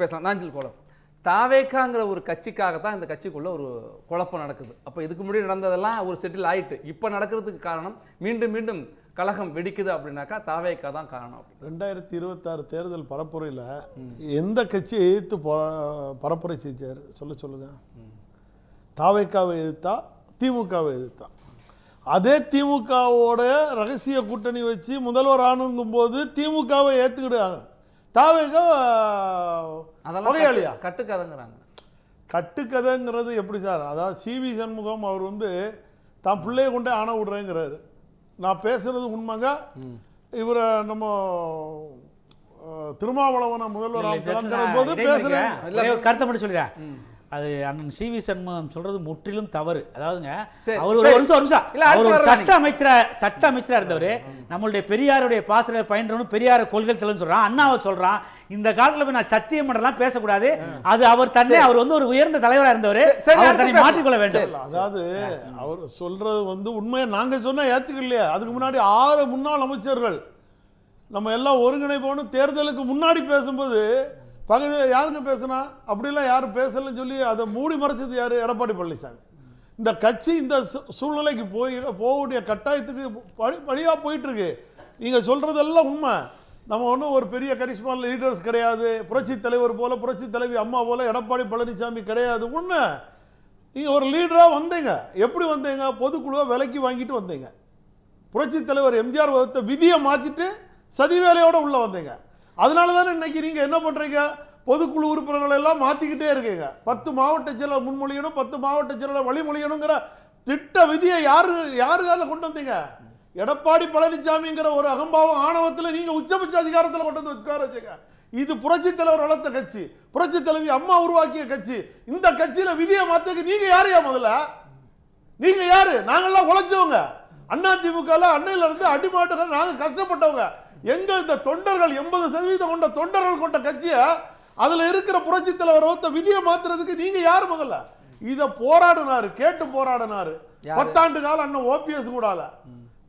பேசலாம். நாஞ்சில் குழப்பம் தாவேக்காங்கிற ஒரு கட்சிக்காக தான் இந்த கட்சிக்குள்ள ஒரு குழப்பம் நடக்குது. அப்போ இதுக்கு முன்னாடி நடந்ததெல்லாம் ஒரு செட்டில் ஆயிட்டு. இப்போ நடக்கிறதுக்கு காரணம் மீண்டும் மீண்டும் கலகம் வெடிக்குது அப்படின்னாக்கா தாவேக்கா தான் காரணம். 2026 தேர்தல் பரப்புரையில் எந்த கட்சியை எதிர்த்து பரப்புரை செஞ்சார் சொல்லுங்க. தாவேக்காவை எதிர்த்தா, திமுகவை எதிர்த்தா. அதே திமுகவோட ரகசிய கூட்டணி வச்சு முதல்வர் ஆணுங்கும் போது திமுகவை ஏற்றுக்கிடுவாங்க. தாவேக்கா வகையாளியா கட்டுக்கதைங்கிறாங்க. கட்டுக்கதைங்கிறது எப்படி சார்? அதாவது சிவி சண்முகம் அவர் தான் பிள்ளைய கொண்டே ஆணை விடுறேங்கிறாரு. நான் பேசுறது உண்மைங்க. இவரை நம்ம திருமாவளவனை முதல்வர் போது பேசுறேன் கருத்தை மட்டும் சொல்லிடுறேன். அது அண்ணன் சிவி சண்முகம் சொல்றது முற்றிலும் தவறு. அதாவதுங்க அவர் ஒரு நிமிஷம் அவர் ஒரு சட்ட அமைச்சரா இருந்தவர். நம்மளுடைய பெரியாருடைய பாசறை பயின்றவனும் பெரியார கொள்கை தலைன்னு சொல்றான். அண்ணாவை சொல்றான். இந்த காலத்துல போய் நான் சத்தியம் பண்ணலாம் பேசக்கூடாது. அது அவர் தன்னை அவர் ஒரு உயர்ந்த தலைவராக இருந்தவர். அவர் தன்னை மாற்றிக்கொள்ள வேண்டும். அதாவது அவர் சொல்றது உண்மையை நாங்க சொன்னா ஏத்துக்கலையா? அதுக்கு முன்னாடி 6 முன்னாள் அமைச்சர்கள் நம்ம எல்லாம் ஒருங்கிணைப்போன்னு தேர்தலுக்கு முன்னாடி பேசும்போது பகுதி யாருங்க பேசுனா அப்படிலாம் யாரும் பேசலன்னு சொல்லி அதை மூடி மறைச்சது யாரு? எடப்பாடி பழனிசாமி. இந்த கட்சி இந்த சூழ்நிலைக்கு போகக்கூடிய கட்டாயத்துக்கு பழியாக போயிட்டுருக்கு. நீங்கள் சொல்கிறதெல்லாம் உண்மை. நம்ம ஒன்றும் ஒரு பெரிய கரிஷ்மா லீடர்ஸ் கிடையாது. புரட்சி தலைவர் போல, புரட்சி தலைவி அம்மா போல எடப்பாடி பழனிசாமி கிடையாது. உண்மை. நீங்கள் ஒரு லீடராக வந்தீங்க. எப்படி வந்தீங்க? பொதுக்குழுவை விலைக்கு வாங்கிட்டு வந்தீங்க. புரட்சி தலைவர் எம்ஜிஆர் வகுத்த விதியை மாற்றிட்டு சதிவேலையோடு உள்ளே வந்தீங்க. அதனால தானே இன்னைக்கு நீங்கள் என்ன பண்ணுறீங்க? பொதுக்குழு உறுப்பினர்கள் எல்லாம் மாற்றிக்கிட்டே இருக்கீங்க. 10 மாவட்ட செயலர் முன்மொழியணும், 10 மாவட்ட செயலர் வழிமொழியணுங்கிற திட்ட விதியை யாருக்கால கொண்டு வந்தீங்க? எடப்பாடி பழனிசாமிங்கிற ஒரு அகம்பாவம் ஆணவத்தில் நீங்கள் உச்சபட்ச அதிகாரத்தில் கொண்டு வந்து உட்கார வச்சுங்க. இது புரட்சி தலைவர் வளர்த்த கட்சி, புரட்சி தலைவி அம்மா உருவாக்கிய கட்சி. இந்த கட்சியில் விதியை மாற்றக்கு நீங்கள் யாரையா? முதல்ல நீங்கள் யாரு? நாங்கள்லாம் உழைச்சவங்க. அதிமுக அன்னையில இருந்து அடிமாட்டுகள் நாங்கள் கஷ்டப்பட்டவங்க. எங்கள் இந்த தொண்டர்கள் 80% கொண்ட தொண்டர்கள் கொண்ட கட்சியை அதுல இருக்கிற புரட்சி தலைவர் விதியை மாத்துறதுக்கு நீங்க யாரு? முதல்ல இதை போராடினாரு, கேட்டு போராடினாரு. 10 ஆண்டு காலம் அண்ணன் ஓபிஎஸ் கூட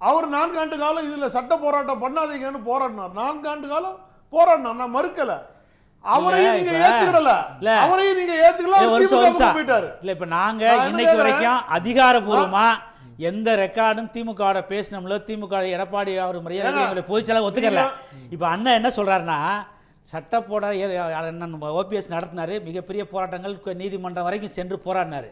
அவர் 4 ஆண்டு காலம் இதுல சட்ட போராட்டம் பண்ணாதீங்கன்னு போராடினார். 4 ஆண்டு காலம் போராடினார். நான் மறுக்கல. அவரையும் நீங்க ஏத்துக்கிடல. அவரையும் நீங்க ஏத்துக்கல. போயிட்டாரு. இல்ல இப்ப நாங்க இன்னைக்கு வரைக்கும் அதிகாரபூர்வமா எந்த ரெக்கார்டும் திமுக பேசினோம்ல, திமுக எடப்பாடி அவர் மரியாதை பொதுச்செயலாளர் ஒத்துக்கல. இப்போ அண்ணன் என்ன சொல்றாருன்னா, சட்ட அண்ணன் ஓபிஎஸ் நடத்தினாரு, மிகப்பெரிய போராட்டங்கள் நீதிமன்றம் வரைக்கும் சென்று போராடினாரு.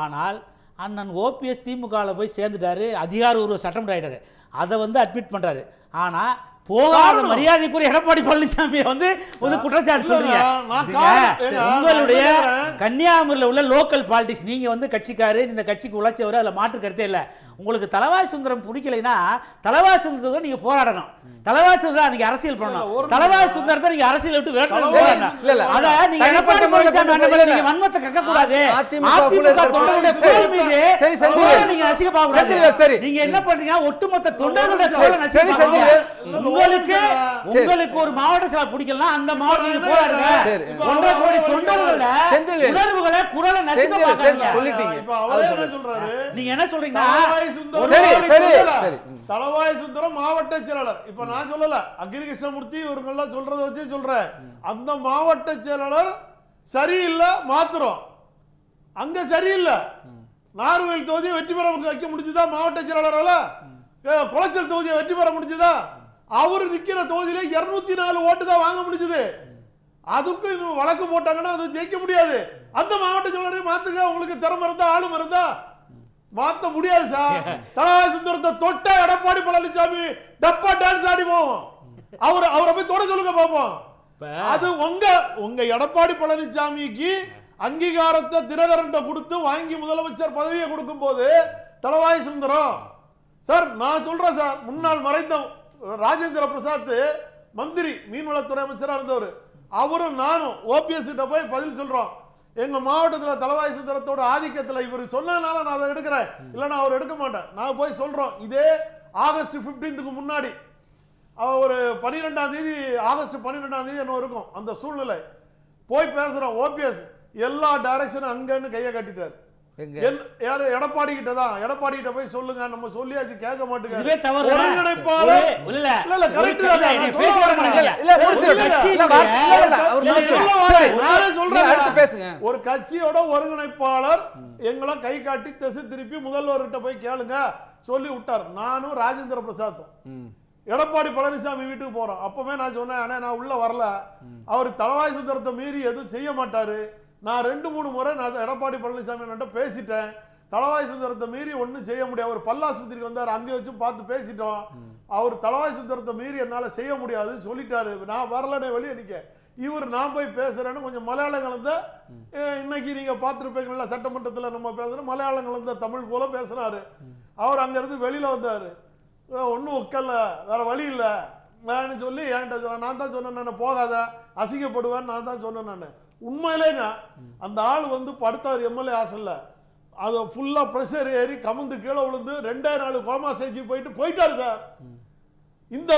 ஆனால் அண்ணன் ஓபிஎஸ் திமுகவில் போய் சேர்ந்துட்டாரு, அதிகாரபூர்வ சட்டமன்ற ஆயிட்டாரு. அதை அட்மிட் பண்றாரு. ஆனால் போகாத மரியாதைக்குரிய எடப்பாடி பழனிசாமி ஒரு குற்றச்சாட்டு சொல்றீங்க. உங்களுடைய கன்னியாகுமரியில் உள்ள லோக்கல் பாலிடிக்ஸ், நீங்க கட்சிக்காரு, இந்த கட்சிக்கு உழைச்சவர், அதுல மாற்று கருத்தே இல்லை. உங்களுக்கு தலவாய் சுந்தரம் பிடிக்கலைன்னா தலவாய் சுந்தரம் நீங்க போராடணும். தலவாய் சுந்தரம் நீங்க அரசியல் பண்ணணும். தலவாய் சுந்தரத்தை நீங்க அரசியல் விட்டு விரட்டணும். அத நீங்க எடப்பாடி பழனிசாமி நீங்க வன்மத்தை கக்க கூடாது. அதிமுக தொண்டர்களுடைய குரல் மீது நீங்க நசிக்க பார்க்க கூடாது. நீங்க என்ன பண்றீங்க? ஒட்டுமொத்த தொண்டர்களுடைய குரலை நசிக்க பாருங்க. உங்களுக்கு ஒரு மாவட்ட செயலர் பிடிக்கலாம், அந்த மாவட்டத்துக்கு போறாங்க. 1.5 கோடி தொண்டர்கள உணர்வுகளை குரலை நசிக்க பாக்குறீங்க. இப்ப அவரே என்ன சொல்றாரு? நீங்க என்ன சொல்றீங்க? தலவாய் சுந்தரம் மாவட்ட செயலாளர். இப்ப நான் சொல்லல, அக்னி கிருஷ்ணமூர்த்தி இவங்க எல்லாம் சொல்றத வச்சு சொல்றேன். அந்த மாவட்ட செயலாளர் சரியில்லை, மாத்திரம் அங்க சரியில்லை. நார்வேல் தொகுதியை வெற்றி பெற வைக்க முடிஞ்சுதா? மாவட்ட செயலாளரால குளச்சல் தொகுதியை வெற்றி பெற முடிஞ்சுதா? அவரு நிக்கிற தொகுதியில 204 ஓட்டு தான் வாங்க முடிஞ்சது. அதுக்கு வழக்கு போட்டாங்கன்னா அது ஜெயிக்க முடியாது. அந்த மாவட்ட செயலரை மாத்துங்க. உங்களுக்கு திறமை இருந்தா, ஆளும் இருந்தா மாத்த முடியாது சார். தலவாய் சுந்தரத்தை தொட்ட எடப்பாடி பழனிசாமி டப்பா டான்ஸ் ஆடிவோம். அவரை போய் தொட சொல்லுங்க பாப்போம். அது உங்க எடப்பாடி பழனிசாமிக்கு அங்கீகாரத்தை தினகரன் கொடுத்து வாங்கி முதலமைச்சர் பதவியை கொடுக்கும் போது தலவாய் சுந்தரம் சார், நான் சொல்றேன் சார், முன்னாள் மறைந்த ராஜேந்திர பிரசாத் மந்திரி, மீன்வளத்துறை அமைச்சராக இருந்தவர், அவரும் நானும் ஓபிஎஸ் கிட்ட போய் பதில் சொல்றோம். எங்க மாவட்டத்தில் தலவாய் சுந்தரத்தோட ஆதிக்கத்தில் இவர் சொன்னதுனால நான் அதை எடுக்கிறேன், இல்லைன்னா அவர் எடுக்க மாட்டேன். நான் போய் சொல்றோம். இதே ஆகஸ்ட் 15க்கு முன்னாடி ஒரு 12ஆம் தேதி, ஆகஸ்ட் 12ஆம் தேதி என்ன இருக்கும் அந்த சூழ்நிலை. போய் பேசுறோம். ஓபிஎஸ் எல்லா டைரக்ஷனும் அங்கன்னு கையை கட்டிட்டார். யாரு எடப்பாடி கிட்ட தான். எடப்பாடி கிட்ட போய் சொல்லுங்க, நம்ம சொல்லியாச்சு கேட்க மாட்டேங்க. இதுவே தவறு. ஒருங்கிணைப்பாளர் இல்ல கரெக்ட் தான். நான் சொல்ல வரேன். ஒரு கட்சியோட ஒருங்கிணைப்பாளர் எங்களை கை காட்டி திசை திருப்பி முதல்வர்கிட்ட போய் கேளுங்க சொல்லி விட்டார். நானும் ராஜேந்திர பிரசாத்தும் எடப்பாடி பழனிசாமி வீட்டுக்கு போறோம். அப்பவே நான் சொன்னேன், ஆனா நான் உள்ள வரல, அவர் தலவாய் சுந்தரத்தை மீறி எதுவும் செய்ய மாட்டாரு. நான் 2-3 முறை நான் எடப்பாடி பழனிசாமி பேசிட்டேன். தலவாய் சுந்தரத்தை மீறி ஒன்றும் செய்ய முடியாது. அவர் பல்லாஸ்பத்திரிக்கு வந்தார், அங்கே வச்சு பார்த்து பேசிட்டோம். அவர் தலவாய் சுந்தரத்தை மீறி என்னால் செய்ய முடியாதுன்னு சொல்லிட்டாரு. நான் வரலனே வெளியே நிற்க. இவர் நான் போய் பேசுறேன்னு கொஞ்சம் மலையாளம் கலந்த, இன்னைக்கு நீங்க பார்த்துருப்பீங்களா சட்டமன்றத்தில் நம்ம பேசுகிறோம், மலையாளம் கலந்த தமிழ் போல பேசுனாரு. அவர் அங்கேருந்து வெளியில் வந்தார். ஒன்றும் உட்கல, வேற வழி இல்லை நான் சொல்லி என்கிட்ட சொன்னேன். நான் தான் சொன்னேன், நான் போகாத அசிங்கப்படுவேன், நான் தான் சொன்னேன். நான் உண்மையிலேங்க அந்த ஆள் படுத்தார் எம்எல்ஏ ஹாஸ்டல்ல. அது ஃபுல்லா ப்ரெஷர் ஏறி கமுந்து கீழே விழுந்து 2 நாள் கோமா ஸ்டேஜ் போயிட்டாரு சார். இந்த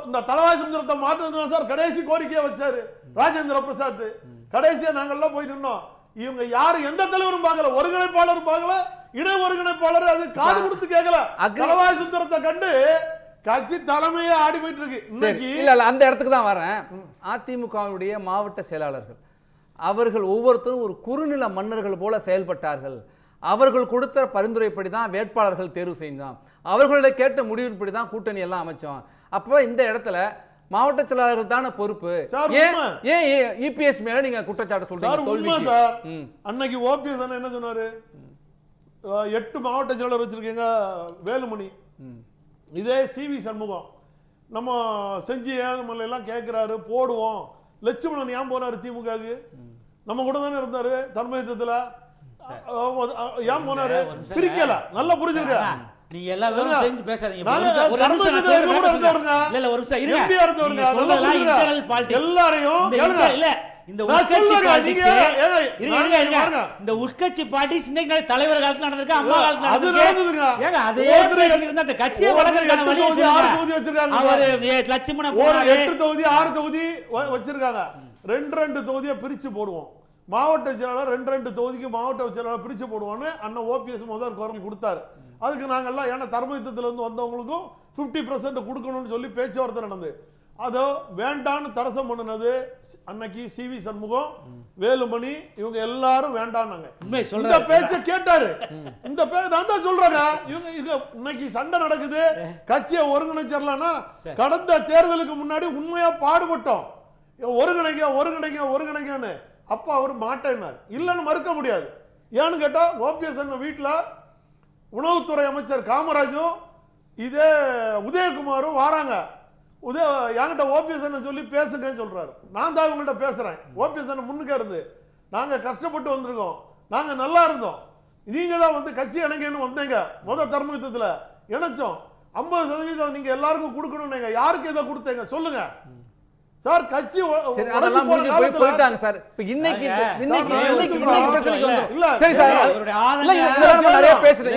இந்த தலவாய் சுந்தரத்தை மாற்றுறது சார் கடைசி கோரிக்கையை வச்சாரு ராஜேந்திர பிரசாத். கடைசியா நாங்கெல்லாம் போய் நின்னோம். இவங்க யாரு எந்த தலைவரும் பார்க்கல, ஒருங்கிணைப்பாளரும் பார்க்கல, இணை ஒருங்கிணைப்பாளர் அது காது கொடுத்து கேட்கல. தலவாய் சுந்தரத்தை கண்டு கட்சி தலைமையே ஆடி போயிட்டு இருக்கு. இல்ல அந்த இடத்துக்கு தான் வரேன். அதிமுகவுடைய மாவட்ட செயலாளர்கள் அவர்கள் ஒவ்வொருத்தரும் ஒரு குறுநில மன்னர்கள் போல செயல்பட்டார்கள். அவர்கள் கொடுத்த பரிந்துரைப்படி தான் வேட்பாளர்கள் தேர்வு செய்தோம், அவர்களுடைய கேட்ட முடிவின்படி தான் கூட்டணி எல்லாம் அமைச்சோம். அப்போ இந்த இடத்துல மாவட்ட செயலாளர்கள் தானே பொறுப்பு. ஏன் இபிஎஸ் மேல நீங்க குற்றச்சாட்டு சொல்றீங்க? அன்னைக்கு ஓபிஎஸ் என்ன சொன்னாரு, 8 மாவட்ட செயலாளர் வச்சிருக்கீங்க வேலுமணி, இதே சிவி சண்முகம் நம்ம செஞ்சு ஏழுமலையெல்லாம் கேட்கிறாரு போடுவோம். லட்சுமணன் ஏன் போனாரு திமுகவுக்கு? நம்ம கூட தானே இருந்தாரு தர்மயுத்தத்துல, ஏன் போனாரு? பிரிக்கல. நல்லா புரிஞ்சிருக்க. நீங்க எல்லா வேலையும் செஞ்சு பேசாதீங்க. எல்லாரையும் இந்த உட்கட்சி பார்ட்டி இன்னைக்கு தலைவர் காலத்துல நடந்திருக்கு, அம்மா காலத்துல நடந்திருக்கு. ஏங்க அதே இருந்த அந்த கட்சியை வளர்க்கறதுக்கான வழி வச்சிருக்காங்க. அவர் லட்சுமணன் 8 தொகுதி 6 தொகுதி வச்சிருக்காங்க. 2 தொகுதியை பிரிச்சு போடுவோம். மாவட்ட செயலாளர் 2 தொகுதிக்கு மாவட்ட செயலாளர் பிரிச்சு போடுவோம்னு அண்ணன் ஓபிஎஸ் முதல் குரல் கொடுத்தாரு. அதுக்கு நாங்கெல்லாம் ஏன்னா தர்மயுத்தத்திலிருந்து வந்தவங்களுக்கும் 50% கொடுக்கணும்னு சொல்லி பேச்சுவார்த்தை நடந்து அதோ வேண்டான்னு தடசம் பண்ணினது அன்னைக்கு சிவி சண்முகம், வேலுமணி, இவங்க எல்லாரும் வேண்டான்னாங்க. இந்த பேச்சை கேட்டாரு. இந்த நான் தான் சொல்றேங்க, இவங்க இன்னைக்கு சண்டை நடக்குது, கட்சியை ஒருங்கிணைச்சிடலாம்னா கடந்த தேர்தலுக்கு முன்னாடி உண்மையா பாடுபட்டோம், ஒருங்கிணைங்கன்னு. அப்ப அவர் மாட்டேன்னார். இல்லைன்னு மறுக்க முடியாது. ஏன்னு கேட்டா ஓபிஎஸ் வீட்டில் உணவுத்துறை அமைச்சர் காமராஜும் இதே உதயகுமாரும் வராங்க. என்கிட்ட ஓபிஎஸ் சொல்லி பேசுங்கன்னு சொல்றாரு. நான் தான் இவங்கள்ட்ட பேசுறேன். ஓபிஎஸ் முன்னுக்க இருந்து நாங்க கஷ்டப்பட்டு வந்திருக்கோம், நாங்க நல்லா இருந்தோம், நீங்க தான் கட்சி இணைங்கன்னு வந்தீங்க. முதல் தர்மயுத்தத்துல இணைச்சோம். 50% நீங்க எல்லாருக்கும் கொடுக்கணும். யாருக்கு இதை கொடுத்தீங்க சொல்லுங்க சார். கட்சி போயிட்டாங்க சார். இப்ப இன்னைக்கு பிரச்சனைக்கு வந்துரும். இல்ல சரி சார், நிறைய பேசுறேன்.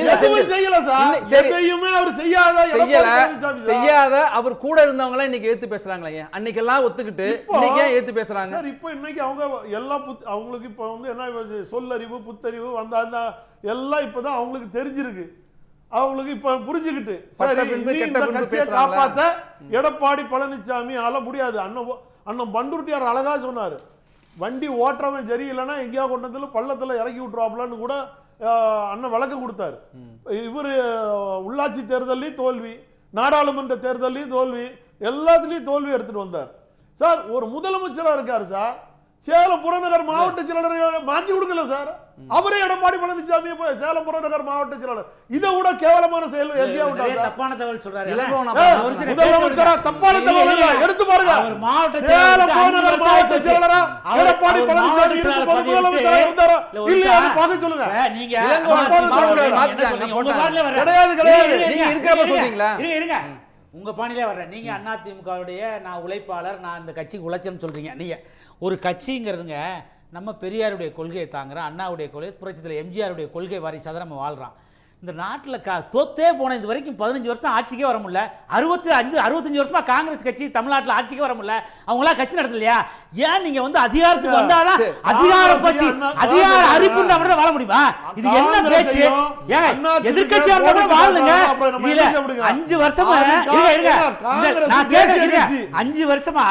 செய்யல சார், எதையுமே அவர் செய்யாத அவர் கூட இருந்தவங்க இன்னைக்கு ஏத்து பேசுறாங்களே. அன்னைக்கு எல்லாம் ஒத்துக்கிட்டு இன்னைக்கு ஏன் ஏத்து பேசுறாங்க சார்? இப்ப இன்னைக்கு அவங்க எல்லாம் அவங்களுக்கு இப்ப என்ன சொல்லறிவு புத்தறிவு வந்தா எல்லாம் இப்பதான் அவங்களுக்கு தெரிஞ்சிருக்கு. அவங்களுக்கு இப்ப புரிஞ்சுக்கிட்டு சரி இந்த கட்சியை காப்பாத்த எடப்பாடி பழனிசாமி ஆல முடியாது. அண்ணன் பண்டூர்ட்டியார் அழகா சொன்னாரு, வண்டி ஓட்டுறவன் சரி இல்லைன்னா எங்கேயா கொண்டதுல பள்ளத்துல இறக்கி விட்டுருவாப்லான்னு கூட அண்ணன் விளக்கம் கொடுத்தாரு. இவர் உள்ளாட்சி தேர்தலையும் தோல்வி, நாடாளுமன்ற தேர்தலையும் தோல்வி, எல்லாத்துலயும் தோல்வி எடுத்துட்டு வந்தார் சார். ஒரு முதலமைச்சரா இருக்காரு சார். சேலம் புறநகர் மாவட்ட செயலாளர் மாற்றி கொடுக்கல சார். அவரே எடப்பாடி பழனிசாமி சேலம் புறநகர் மாவட்ட செயலாளர். இதை விட கேவலமான செயல் எங்கேயா தப்பான தகவல் சொல்றாரு. முதலமைச்சரா தப்பான தகவல் எடுத்து பாருங்க. சேலம் புறநகர் மாவட்ட செயலாளரா எடப்பாடி பழனிசாமி முதலமைச்சரா இருந்தாரா இல்லையா பார்க்க சொல்லுங்க. நீங்க இருங்க உங்க பாணியிலே வர்றேன். நீங்க அதிமுகவுடைய நான் உழைப்பாளர், நான் இந்த கட்சிக்கு உழைச்சேன்னு சொல்றீங்க. நீங்க ஒரு கட்சிங்கிறதுங்க நம்ம பெரியாருடைய கொள்கையை தாங்குறோம், அண்ணாவுடைய கொள்கை, புரட்சித்தலைவர் எம்ஜிஆருடைய கொள்கை வாரிசாக நம்ம வாழ்கிறோம். இந்த நாட்டில் தோத்தே போன இது வரைக்கும் 15 வருஷம் ஆட்சிக்கே வர முடியல. 65 வருஷமா காங்கிரஸ் கட்சி தமிழ்நாட்டில் ஆட்சிக்கே வர முடியல. அவங்களாம் கட்சி நடத்தலையா? ஏன் நீங்க வந்து அதிகாரத்துக்கு வந்தாதான் அதிகார பசி அதிகார அரிப்புன்னு அப்படி வாழ முடியுமா? இது என்ன பேச்சு? ஏங்க எதிர்க்கட்சியா இருந்தா வாழுங்க. 5 வருஷமா இருங்க நான் கேட்கிறேன். 5 வருஷமா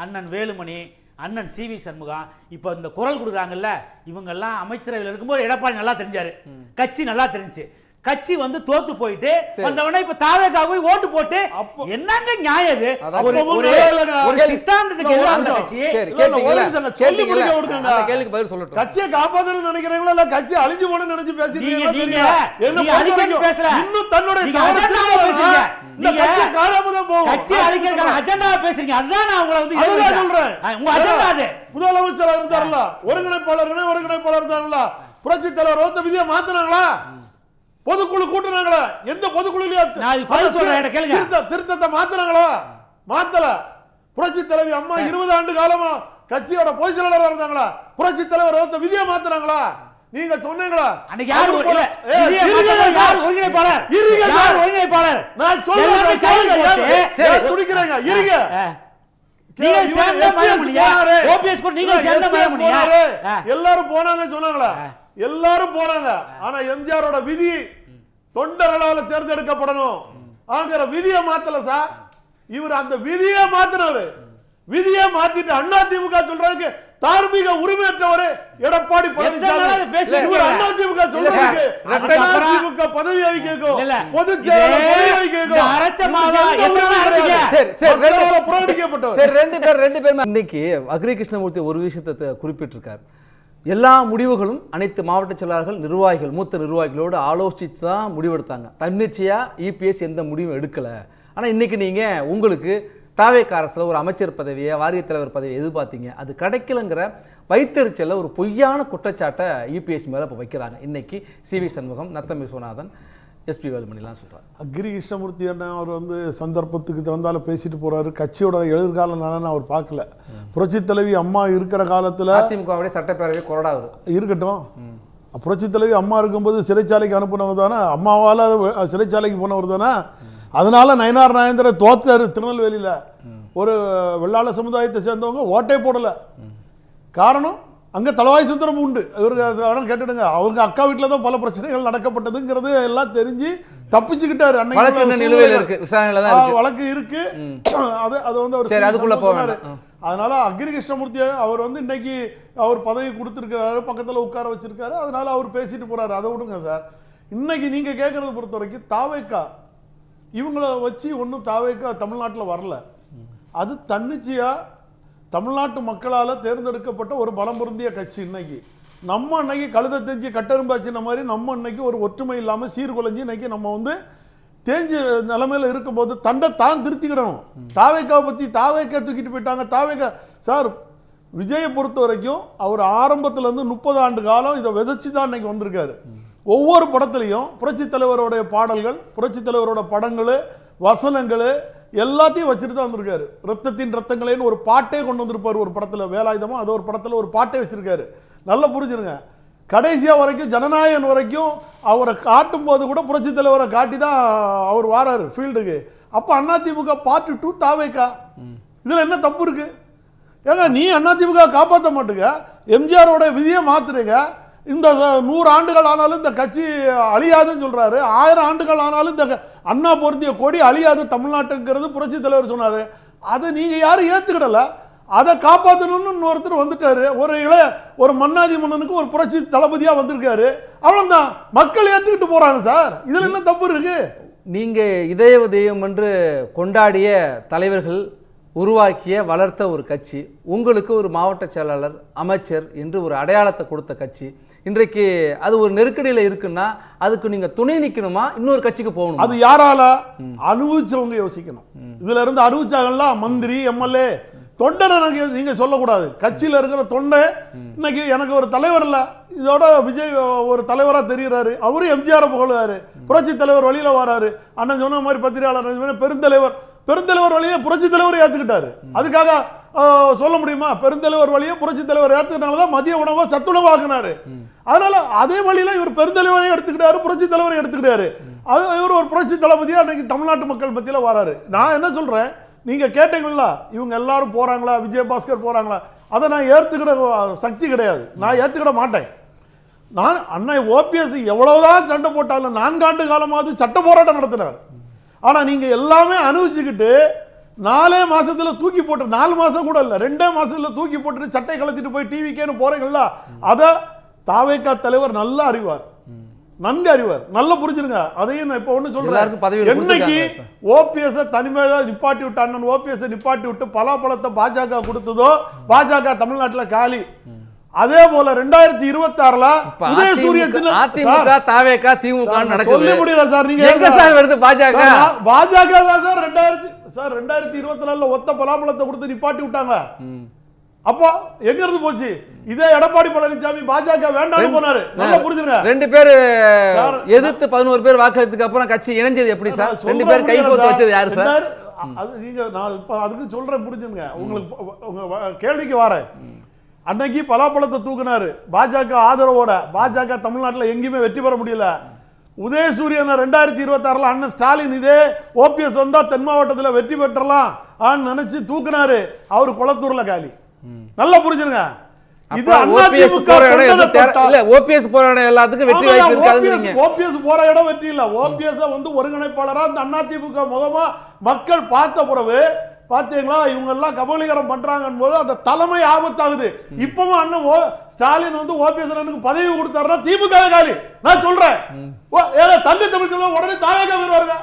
அண்ணன் வேலுமணி, அண்ணன் சி.வி. சண்முகம் இப்ப இந்த குரல் கொடுக்குறாங்கல்ல, இவங்க எல்லாம் அமைச்சரவையில் இருக்கும்போது எடப்பாடி நல்லா தெரிஞ்சாரு, கட்சி நல்லா தெரிஞ்சு, கட்சி வந்து தோத்து போயிட்டு வந்தவன இப்ப தாவேக்காக போய் ஓட்டு போட்டு என்னங்க நியாயம் இது? ஒரு சித்தாந்தத்துக்கு எதிரான கட்சி. சொல்லி முடிக்க விடுங்க. அந்த கேள்விக்கு பதில் சொல்லட்டும். கட்சியை காப்பாத்தணும்னு நினைக்கிறீங்களா இல்ல கட்சி அழிஞ்சு போகணும்னு நினைச்சு பேசிட்டீங்களா? தெரியல. என்ன அடிக்கடி பேசல. இன்னும் தன்னுடைய தவறத்தை பேசுறீங்க. இந்த கட்சி காலாமதான் போகும். கட்சி அழிக்கிறதுக்கான அஜெண்டா பேசுறீங்க. அதுதான் நான் உங்களை வந்து சொல்றேன். உங்க அஜெண்டா அது. முதலமைச்சரா இருந்தார்ல, ஒருங்கிணைப்பாளர் இருந்தார்ல, புரட்சி தலைவர் ரோத்த விதியை மாத்தினாங்களா? பொதுக்குழு கூட்டுனாங்களா? எந்த பொதுக்குழுலயும் திருத்தத்தை மாத்தினாங்களா? மாத்தல. புரட்சி தலைவி அம்மா 20 ஆண்டு காலமா கட்சியோட பொதுச் செயலாளரா இருந்தாங்களா? புரட்சி தலைவர் ரோத்த விதியை மாத்தினாங்களா? நீங்க சொன்னீங்களா? நான் சொல்றேன் துடிக்கிறேங்க. இருங்க. எல்லாரும் போனாங்க சொன்னாங்களா? எல்லாரும் போனாங்க. ஆனா எம்ஜிஆரோட விதி தொண்டர்களால தேர்ந்தெடுக்கப்படணும் ஆங்கிற விதியை மாத்தல சார். இவர் அந்த விதியை மாத்தினாரு. விதியை மாத்திட்டு அண்ணா திமுக சொல்றதுக்கு தார்மீக உரிமையற்றவர் எடப்பாடி பழனிசாமி. இவர் அண்ணா திமுக சொல்றதுக்கு அதிமுக பதவி வைக்கும், பொதுச் செயலாளர் பதவி வைக்கும். ரெண்டு பேரும் இன்னைக்கு அக்ரி கிருஷ்ணமூர்த்தி ஒரு விஷயத்தை குறிப்பிட்டிருக்கார். எல்லா முடிவுகளும் அனைத்து மாவட்ட செயலாளர்கள், நிர்வாகிகள், மூத்த நிர்வாகிகளோடு ஆலோசித்து தான் முடிவெடுத்தாங்க. தன்னிச்சையாக இபிஎஸ் எந்த முடிவும் எடுக்கலை. ஆனால் இன்றைக்கி நீங்கள் உங்களுக்கு தாவேக்கா அரசில் ஒரு அமைச்சர் பதவியை, வாரியத் தலைவர் பதவியை எதிர்பார்த்தீங்க, அது கிடைக்கலங்கிற வைத்தறிச்சலில் ஒரு பொய்யான குற்றச்சாட்டை இபிஎஸ் மேலே இப்போ வைக்கிறாங்க. இன்றைக்கி சி.வி. சண்முகம், நத்தம் விஸ்வநாதன், எஸ்பி வேலுமணிலாம் சொல்கிறார். அக்ரி கிருஷ்ணமூர்த்தி அண்ணா அவர் வந்து சந்தர்ப்பத்துக்கு தகுந்தாலும் பேசிட்டு போகிறாரு. கட்சியோட எதிர்கால நலனை அவர் பார்க்கல. புரட்சி தலைவி அம்மா இருக்கிற காலத்தில் அதிமுகவுடைய சட்டப்பேரவை கொறடாது இருக்கட்டும். புரட்சி தலைவி அம்மா இருக்கும்போது சிறைச்சாலைக்கு அனுப்பினவர் தானே, அம்மாவால் சிறைச்சாலைக்கு போனவர் தானே. அதனால் நயனார் நாயந்திரன் தோத்தார் திருநெல்வேலியில். ஒரு வெள்ளாள சமுதாயத்தை சேர்ந்தவங்க ஓட்டே போடலை. காரணம் அங்கே தலவாய் சுந்தரம் உண்டு. இவருக்கு கேட்டுடுங்க. அவருக்கு அக்கா வீட்டில் தான் பல பிரச்சனைகள் நடக்கப்பட்டதுங்கிறது எல்லாம் தெரிஞ்சு தப்பிச்சுக்கிட்டாரு. வழக்கு இருக்கு. அது வந்து அவர் போனாரு. அதனால அக்ரி கிருஷ்ணமூர்த்தி அவர் வந்து இன்னைக்கு அவர் பதவி கொடுத்துருக்கிறாரு, பக்கத்தில் உட்கார வச்சிருக்காரு. அதனால அவர் பேசிட்டு போறாரு. அதை விடுங்க சார். இன்னைக்கு நீங்க கேட்கறத பொறுத்த வரைக்கும் தாவேக்கா இவங்கள வச்சு ஒன்றும் தாவேக்கா தமிழ்நாட்டில் வரல. அது தன்னிச்சையா தமிழ்நாட்டு மக்களால் தேர்ந்தெடுக்கப்பட்ட ஒரு பலம் பொருந்திய கட்சி. இன்னைக்கு நம்ம இன்னைக்கு கழுத தேஞ்சி கட்டெரும்பாச்சின மாதிரி நம்ம இன்னைக்கு ஒரு ஒற்றுமை இல்லாமல் சீர்குலைஞ்சி இன்னைக்கு நம்ம வந்து தேஞ்சு நிலைமையில் இருக்கும்போது தண்டை தான் திருத்திக்கிடணும். தாவேக்காவை பற்றி தாவேக்கா தூக்கிட்டு போயிட்டாங்க. தாவேக்கா சார் விஜயை பொறுத்த வரைக்கும் அவர் ஆரம்பத்துலேருந்து 30 ஆண்டு காலம் இதை விதைச்சி தான் இன்னைக்கு வந்திருக்காரு. ஒவ்வொரு படத்துலையும் புரட்சி தலைவருடைய பாடல்கள், புரட்சி தலைவரோட படங்கள், வசனங்கள் எல்லாத்தையும் வச்சுட்டு தான் வந்திருக்காரு. ரத்தத்தின் ரத்தங்களேன்னு ஒரு பாட்டே கொண்டு வந்திருப்பார் ஒரு படத்தில். வேலாயுதமும் அது ஒரு படத்தில் ஒரு பாட்டே வச்சுருக்காரு. நல்லா புரிஞ்சுருங்க. கடைசியாக வரைக்கும் ஜனநாயகன் வரைக்கும் அவரை காட்டும் போது கூட புரட்சி தலைவரை காட்டி தான் அவர் வாராரு ஃபீல்டுக்கு. அப்போ அதிமுக பார்ட் 2 தாவேக்கா. இதில் என்ன தப்பு இருக்குது? ஏங்க நீ அதிமுக காப்பாற்ற மாட்டுங்க, எம்ஜிஆரோட விதியை மாற்றுறீங்க. இந்த 100 ஆண்டுகள் ஆனாலும் இந்த கட்சி அழியாதுன்னு சொல்கிறாரு. 1000 ஆண்டுகள் ஆனாலும் இந்த அண்ணா பொருந்திய கொடி அழியாது தமிழ்நாட்டுங்கிறது புரட்சி தலைவர் சொன்னார். அதை நீங்கள் யாரும் ஏற்றுக்கிடலை. அதை காப்பாற்றணும்னு ஒருத்தர் வந்துட்டாரு. ஒரு மன்னாதி மன்னனுக்கு ஒரு புரட்சி தளபதியாக வந்திருக்காரு. அவ்வளோதான். மக்கள் ஏற்றுக்கிட்டு போகிறாங்க சார். இதில் என்ன தப்பு இருக்குது? நீங்கள் இதய உதயம் என்று கொண்டாடிய தலைவர்கள் உருவாக்கிய வளர்த்த ஒரு கட்சி, உங்களுக்கு ஒரு மாவட்ட செயலாளர், அமைச்சர் என்று ஒரு அடையாளத்தை கொடுத்த கட்சி, இன்றைக்கு அது ஒரு நெருக்கடியில் இருக்குன்னா அதுக்கு நீங்க துணை நிற்கணுமா, இன்னொரு கட்சிக்கு போகணும்? அது யாரால? அனுபவிச்சவங்க யோசிக்கணும். இதுல இருந்து அனுபவிச்சாங்கல்ல மந்திரி, எம்எல்ஏ, தொண்டனை நீங்க சொல்லக்கூடாது. கட்சியில் இருக்கிற தொண்டை இன்னைக்கு எனக்கு ஒரு தலைவர் இல்லை, இதோட விஜய் ஒரு தலைவராக தெரிகிறாரு. அவரும் எம்ஜிஆரை புகழுவாரு, புரட்சி தலைவர் வழியில வராரு. அண்ணன் சொன்ன மாதிரி பத்திரிகையாளர் பெருந்தலைவர் வழியே புரட்சி தலைவர் ஏற்றுக்கிட்டாரு. அதுக்காக சொல்ல முடியுமா? பெருந்தலைவர் வழியே புரட்சி தலைவர் ஏற்றுக்கிட்டால தான் மதிய உணவை சத்துணவு ஆக்குனாரு. அதனால அதே வழியில இவர் பெருந்தலைவரையும் எடுத்துக்கிட்டாரு, புரட்சி தலைவரை எடுத்துக்கிட்டாரு. அது இவர் ஒரு புரட்சி தளபதியா அன்னைக்கு தமிழ்நாட்டு மக்கள் மத்தியில் வராரு. நான் என்ன சொல்றேன், நீங்க கேட்டீங்களா இவங்க எல்லாரும் போறாங்களா, விஜயபாஸ்கர் போறாங்களா, அதை நான் ஏற்றுக்கிட சக்தி கிடையாது, நான் ஏற்றுக்கிட மாட்டேன். நான் அண்ணா ஓபிஎஸ் எவ்வளவுதான் சண்டை போட்டாலும் 4 ஆண்டு காலமாவது சட்ட போராட்டம் நடத்தினார். ஆனா நீங்க எல்லாமே அனுபவிச்சுக்கிட்டு 4 மாசத்துல தூக்கி போட்டு, 4 மாசம் கூட இல்ல 2 மாசத்துல தூக்கி போட்டுட்டு சட்டை கலத்திட்டு போய் டிவிக்கேன்னு போறீங்களா, அதை தாவேகா தலைவர் நல்லா அறிவார், நன்கு அறிவார், நல்லா புரிஞ்சிருங்க. அதையும் நான் இப்ப ஒண்ணு சொல்றேன், என்னைக்கு ஓபிஎஸ் தனிமையில நிப்பாட்டி விட்டு, அண்ணன் ஓபிஎஸ் நிப்பாட்டி விட்டு பலாப்பழத்தை பாஜக கொடுத்ததோ, பாஜக தமிழ்நாட்டுல காலி. அதே போல 2026ல உதயசூரிய அதிமுக தாவேகா திமுக நடக்குது. சொல்ல முடியல சார், நீங்க எங்க சார் வருது பாஜக? பாஜக தான் சார் 2024ல ஒத்த பலாப்பழத்தை கொடுத்து நிப்பாட்டி விட்டாங்க. அப்போ எங்க இருந்து போச்சு? இதே எடப்பாடி பழனிசாமி பாஜக வேண்டாம்னு போனாரு, நல்லா புரிஞ்சுங்க. 2 பேர் எதிர்த்து 11 பேர் வாக்களித்ததுக்கு அப்புறம் கட்சி இணைஞ்சது எப்படி சார்? 2 பேர் கை கோத்து வச்சது யாரு சார்? அது நீங்க நான் இப்ப அதுக்கு சொல்றேன், புரிஞ்சுங்க. உங்களுக்கு உங்க கேள்விக்கு வரேன். அன்னைக்கு பலாப்பழத்தை தூக்குனாரு பாஜக ஆதரவோட. பாஜக தமிழ்நாட்டில் எங்கேயுமே வெற்றி பெற முடியல. உதயசூரியன் 2026ல அண்ணன் ஸ்டாலின் இதே ஓபிஎஸ் வந்தா தென் மாவட்டத்தில் வெற்றி பெற்றலாம் நினைச்சு தூக்குனாரு. அவரு குளத்தூர்ல காலி. நல்லா புரிஞ்சுங்க. இது ஓபிஎஸ் போற இடம் எல்லாத்துக்கும் வெற்றி வாய்ப்பு இருக்காது. ஓபிஎஸ் போற இடம் வெற்றி இல்ல. ஓபிஎஸ் வந்து ஒருங்கிணைப்பாளரா இந்த அதிமுக முகமா மக்கள் பார்த்த பிறகு பாத்தீங்களா இவங்க எல்லாம் கபலீகரம் பண்றாங்கன்னு போது அந்த தலைமை ஆபத்தாகுது. இப்பவும் அண்ணன் ஸ்டாலின் வந்து ஓபிஎஸ் பதவி கொடுத்தாருன்னா திமுக காலி. நான் சொல்றேன், தங்க தமிழ் செல்வம் உடனே தாவேகா போயிருவாருங்க.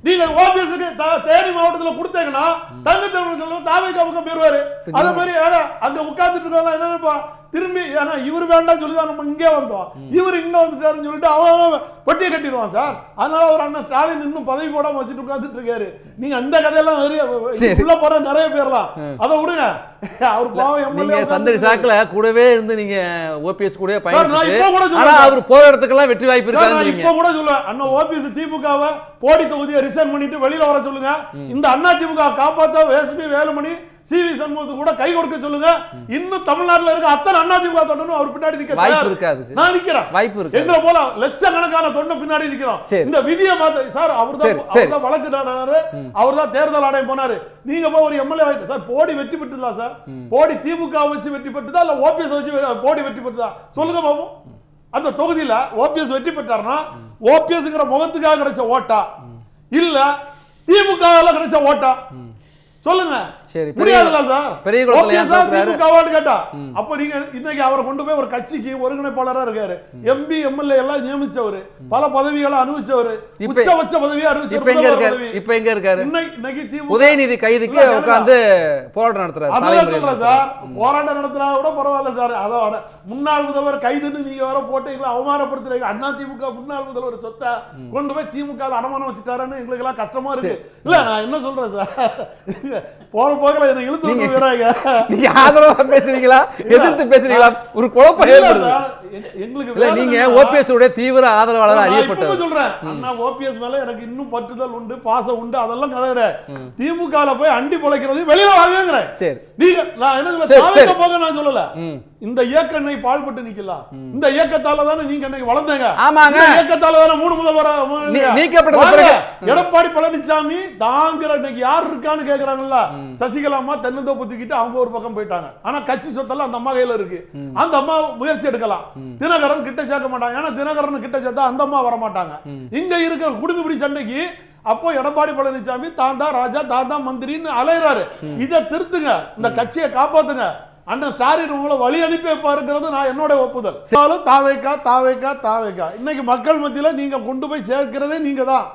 நீங்க ஓபிஎஸ் தேனி மாவட்டத்தில் கொடுத்தீங்கன்னா தங்க தமிழ் செல்வம் தாவேகா போயிருவாரு. அதே மாதிரி அங்க உட்கார்ந்துட்டு இருக்காங்க என்னப்பா திரும்பி இவர் வேண்டாம் சொல்லிதான் நம்ம இங்கே வந்தோம், இவர் இங்க வந்துட்டாருன்னு சொல்லிட்டு அவன் பட்டியை கட்டிடுவான் சார். அதனால ஒரு அண்ணன் ஸ்டாலின் இன்னும் பதவி போடாம வச்சுட்டு உட்கார்ந்துட்டு இருக்காரு. நீங்க அந்த கதையெல்லாம் உள்ள போற நிறைய பேர்லாம் அதை விடுங்க. அவர் பாவம் சந்தடி சாக்குல கூடவே இருந்து நீங்க ஓபிஎஸ் கூட அவர் போற இடத்துக்கெல்லாம் வெற்றி வாய்ப்பு இருக்கு. இப்ப கூட சொல்லுவேன், அண்ணா ஓபிஎஸ் திமுகவை போடி தொகுதியை ரிசைன் பண்ணிட்டு வெளியில வர சொல்லுங்க. இந்த அண்ணா திமுக காப்பாத்த எஸ்பி வேலுமணி சிவி சண்முகத்துக்கு கூட கை கொடுக்க சொல்லுங்க. இன்னும் தமிழ்நாட்டில் இருக்க அத்தனை அதிமுக தொண்டனும் அவர் பின்னாடி நிக்க வாய்ப்பு இருக்காது. நான் நிக்கிறேன், வாய்ப்பு இருக்கு. எங்களை போல லட்சக்கணக்கான தொண்டை பின்னாடி நிக்கிறோம். இந்த விதியை மாத்த சார் அவர்தான் வழக்கு நாடாரு, அவர்தான் தேர்தல் ஆணையம் போனாரு. நீங்க போய் ஒரு எம்எல்ஏ ஆயிட்டு சார் போடி வெற்றி பெற்றுதா சார்? போடி திமுக வச்சு வெற்றி பெற்றுதா இல்ல ஓபிஎஸ் வச்சு போடி வெற்றி பெற்றுதா சொல்லுங்க பாப்போம். அந்த தொகுதியில ஓபிஎஸ் வெற்றி பெற்றாருன்னா ஓபிஎஸ்ங்கிற முகத்துக்காக கிடைச்ச ஓட்டா இல்ல திமுக கிடைச்ச ஓட்டா சொல்லுங்க. சரி, முடியாதுல சார். பெரிய குளத்துல கேட்டா அப்ப நீங்க இன்னைக்கு அவரை கொண்டு போய் ஒரு கட்சிக்கு ஒருங்கிணைப்பாளரா இருக்காரு. எம்பி எம்எல்ஏ எல்லாம் நியமிச்சவரு, பல பதவிகளை அனுபவிச்சவரு, உச்சபட்ச பதவியா அறிவிச்சவரு. இப்ப எங்க இருக்காரு? இன்னைக்கு உதயநிதி கைதுக்கு உட்கார்ந்து போராட்டம் நடத்துறாரு. அதான் சொல்றேன் சார், போராட்டம் நடத்தினா கூட பரவாயில்ல சார். அதோட முன்னாள் முதல்வர் கைதுன்னு நீங்க வர போட்டீங்களா, அவமானப்படுத்துறீங்க. அண்ணா திமுக முன்னாள் முதல்வர் சொத்தை கொண்டு போய் திமுக அடமானம் வச்சுட்டாருன்னு எங்களுக்கு எல்லாம் கஷ்டமா இருக்கு. இல்ல நான் என்ன சொல்றேன் சார், போற போகல என்ன இழுத்து விட்டு வராங்க. நீங்க ஆதரவா பேசுறீங்களா எதிர்த்து பேசுறீங்களா? ஒரு குழப்பம் ஏற்படுது எங்களுக்கு. இல்ல நீங்க ஓபிஎஸ் உடைய தீவிர ஆதரவாளர் அறியப்பட்டவர். சொல்றேன் அண்ணா ஓபிஎஸ் மேல எனக்கு இன்னும் பற்றுதல் உண்டு, பாசம் உண்டு, அதெல்லாம் கதை கிடையாது. திமுகல போய் அண்டி பொழைக்கிறது வெளியில வாங்குறேன். சரி நீங்க நான் என்ன சொல்ல போக நான் சொல்லல. இந்த இயக்கம் இன்னைக்கு பாழ்பட்டு நிக்கலாம். இந்த இயக்கத்தால தானே நீங்க இன்னைக்கு வளர்ந்தீங்க. ஆமாங்க, இயக்கத்தால தானே 3 முதல்வர் நீக்கப்பட்டது. எடப்பாடி பழனிசாமி தாங்கிற இன்னைக்கு யார் இருக்கான்னு கேக்குறாங்கல்ல. சசிகலா அம்மா தென்னந்தோப்பு தூக்கிட்டு அவங்க ஒரு பக்கம் போயிட்டாங்க. ஆனா கட்சி சொத்தெல்லாம் அந்த அம்மா கையில இருக்கு. அந்த அம்மா முயற்சி எடுக்கலாம். தினகரன் கிட்ட சேர்க்க மாட்டாங்க. ஏன்னா தினகரன் கிட்ட சேர்த்தா அந்த அம்மா வர மாட்டாங்க. இங்க இருக்கிற குடும்பப்படி சண்டைக்கு அப்போ எடப்பாடி பழனிசாமி தான் தான் ராஜா, தான் தான் மந்திரின்னு அலைறாரு. இதை திருத்துங்க, இந்த கட்சியை காப்பாத்துங்க. அண்ணன் ஸ்டாலின் உங்களை வழி அனுப்பி வைப்பாருங்கிறது நான் என்னோட ஒப்புதல். தாவேக்கா தாவேக்கா தாவேக்கா இன்னைக்கு மக்கள் மத்தியில நீங்க கொண்டு போய் சேர்க்கிறதே நீங்க தான்.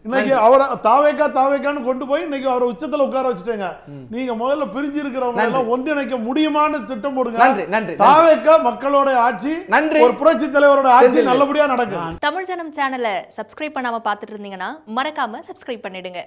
இன்னைக்கு அவரை தாவேக்கா தாவேக்கான்னு கொண்டு போய் இன்னைக்கு அவரை உச்சத்துல உட்கார வச்சுட்டீங்க. நீங்க முதல்ல பிரிஞ்சு இருக்கிறவங்க எல்லாம் ஒன்றிணைக்க முடியுமான்னு திட்டம் போடுங்க. தாவேக்கா மக்களோட ஆட்சி, ஒரு புரட்சி தலைவரோட ஆட்சி நல்லபடியா நடக்கும். தமிழ் ஜனம் சேனலை சப்ஸ்கிரைப் பண்ணாம பாத்துட்டு இருந்தீங்கன்னா மறக்காம சப்ஸ்கிரைப் பண்ணிடுங்க.